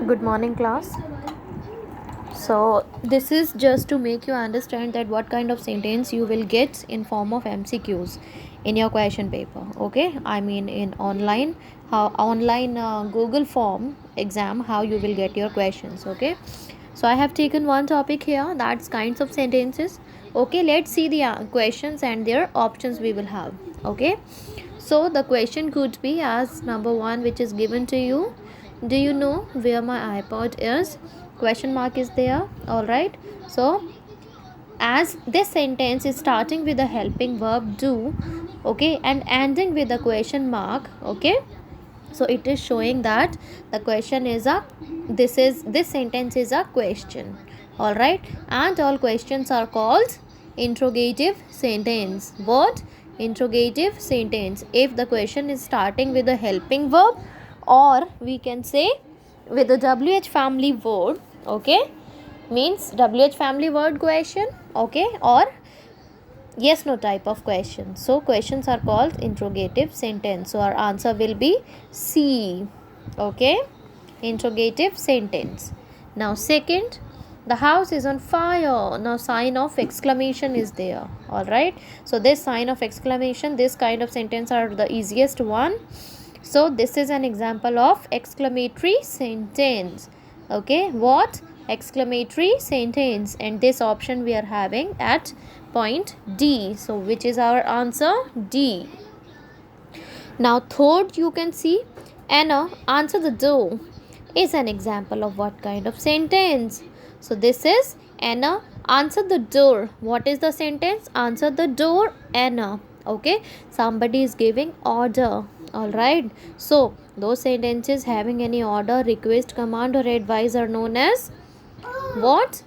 Good morning, class. So this is just to make you understand that what kind of sentence you will get in form of MCQs in your question paper. Okay, I mean in online Google form exam, how you will get your questions. Okay, so I have taken one topic here, that's kinds of sentences. Okay, let's see the questions and their options we will have. Okay, so the question could be as number one, which is given to you. Do you know where my iPod is? Question mark is there. All right. So as this sentence is starting with the helping verb do, okay, and ending with a question mark, okay, so it is showing that the question is a this sentence is a question. All right, and all questions are called interrogative sentence. What? Interrogative sentence. If the question is starting with a helping verb, or we can say with the WH family word, okay, means WH family word question, okay, or yes no type of question. So questions are called interrogative sentence. So our answer will be C. Okay, interrogative sentence. Now second, the house is on fire. Now sign of exclamation is there. All right, so this sign of exclamation, this kind of sentence are the easiest one. So this is an example of exclamatory sentence. Okay, what? Exclamatory sentence, and this option we are having at point D. So which is our answer? D. Now third, you can see Anna answer the door is an example of what kind of sentence? So this is Anna answer the door. What is the sentence? Answer the door, Anna. Okay, somebody is giving order. All right, so those sentences having any order, request, command, or advice are known as what?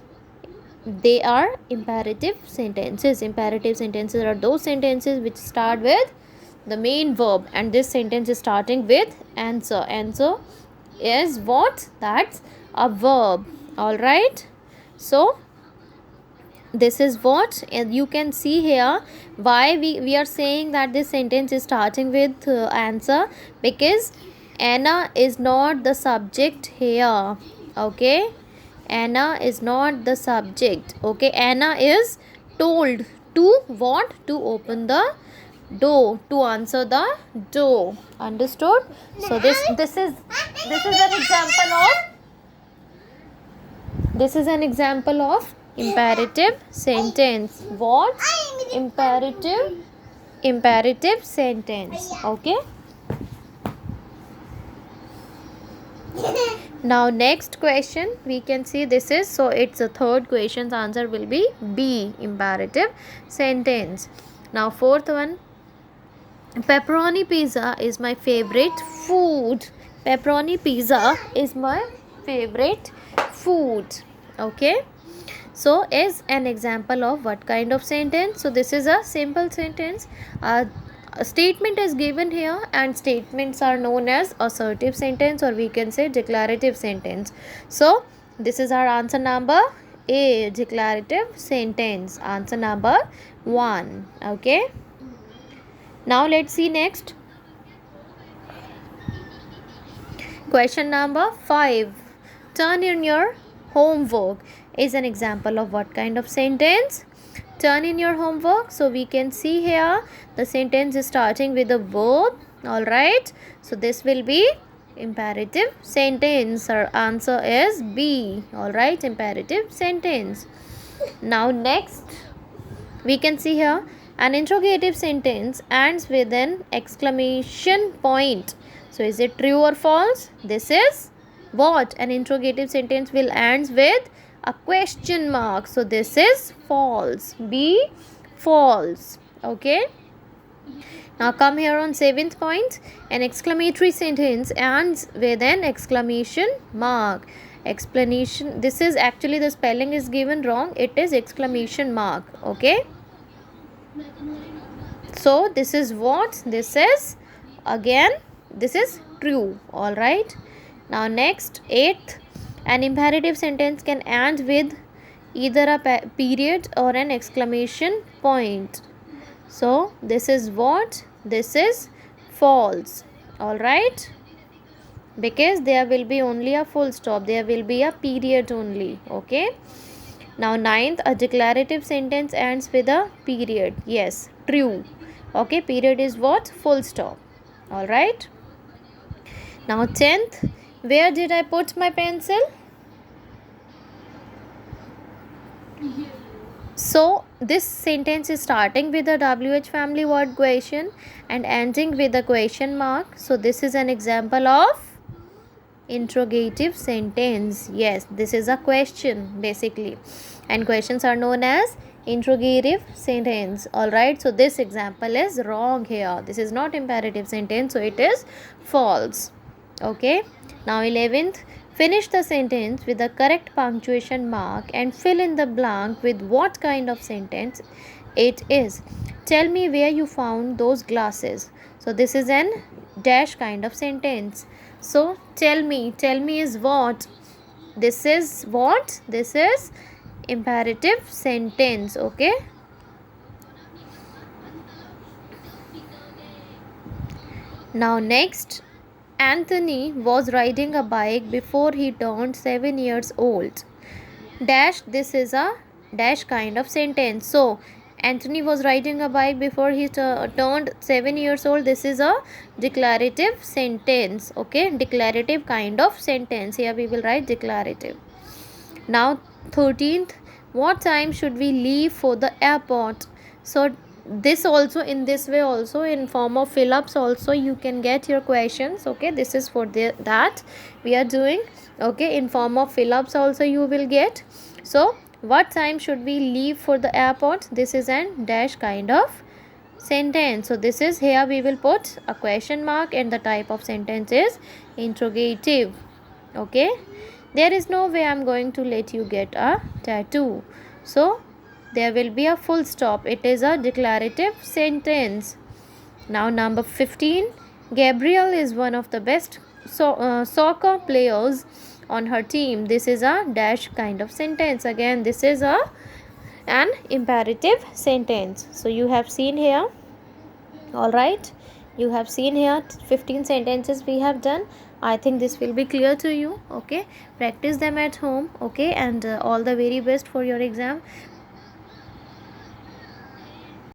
They are imperative sentences. Imperative sentences are those sentences which start with the main verb, and this sentence is starting with answer. Answer is what? That's a verb. All right, so this is what, and you can see here why we are saying that this sentence is starting with answer, because Anna is not the subject here. Okay, Anna is not the subject. Okay, Anna is told to what? To open the door, to answer the door. Understood? So this is an example of imperative sentence. What? Imperative sentence. Okay, now next question we can see, this is, so it's the third question's answer will be B, imperative sentence. Now fourth one, pepperoni pizza is my favorite food. Pepperoni pizza is my favorite food. Okay, so is an example of what kind of sentence? So this is a simple sentence. A statement is given here, and statements are known as assertive sentence, or we can say declarative sentence. So this is our answer number A, declarative sentence. Answer number 1. Okay, now let's see next question number 5. Turn in your homework is an example of what kind of sentence? Turn in your homework. So we can see here the sentence is starting with a verb. All right, so this will be imperative sentence. Our answer is B. All right, imperative sentence. Now next we can see here an interrogative sentence ends with an exclamation point. So is it true or false? This is what? An interrogative sentence will ends with a question mark. So this is false. B, false. Okay, now come here on 7th point. An exclamatory sentence ends with an exclamation mark. Explanation, this is actually the spelling is given wrong, it is exclamation mark. Okay, so this is what? This is again, this is true. All right, now next 8th, an imperative sentence can end with either a period or an exclamation point. So this is what? This is false. All right, because there will be only a full stop, there will be a period only. Okay, now ninth, a declarative sentence ends with a period. Yes, true. Okay, period is what? Full stop. All right, now 10th, where did I put my pencil? So this sentence is starting with a WH family word question and ending with a question mark. So this is an example of interrogative sentence. Yes, this is a question basically, and questions are known as interrogative sentence. All right, so this example is wrong here. This is not imperative sentence, so it is false. Okay, now 11th, finish the sentence with the correct punctuation mark and fill in the blank with what kind of sentence it is. Tell me where you found those glasses. So this is an dash kind of sentence. So tell me is what? This is what? This is imperative sentence. Okay, now next, Anthony was riding a bike before he turned 7 years old. Dash, this is a dash kind of sentence. So Anthony was riding a bike before he turned 7 years old. This is a declarative sentence. Okay, declarative kind of sentence. Here we will write declarative. Now 13th, what time should we leave for the airport? So this also, in this way also, in form of fill ups also, you can get your questions. Okay, this is for that we are doing. Okay, in form of fill ups also you will get. So what time should we leave for the airport? This is an dash kind of sentence. So this is, here we will put a question mark and the type of sentence is interrogative. Okay, there is no way I'm going to let you get a tattoo. So there will be a full stop. It is a declarative sentence. Now number 15, Gabrielle is one of the best soccer players on her team. This is a dash kind of sentence. Again, this is an imperative sentence. So you have seen here. All right, you have seen here 15 sentences we have done. I think this will be clear to you. Okay, practice them at home. Okay, and all the very best for your exam.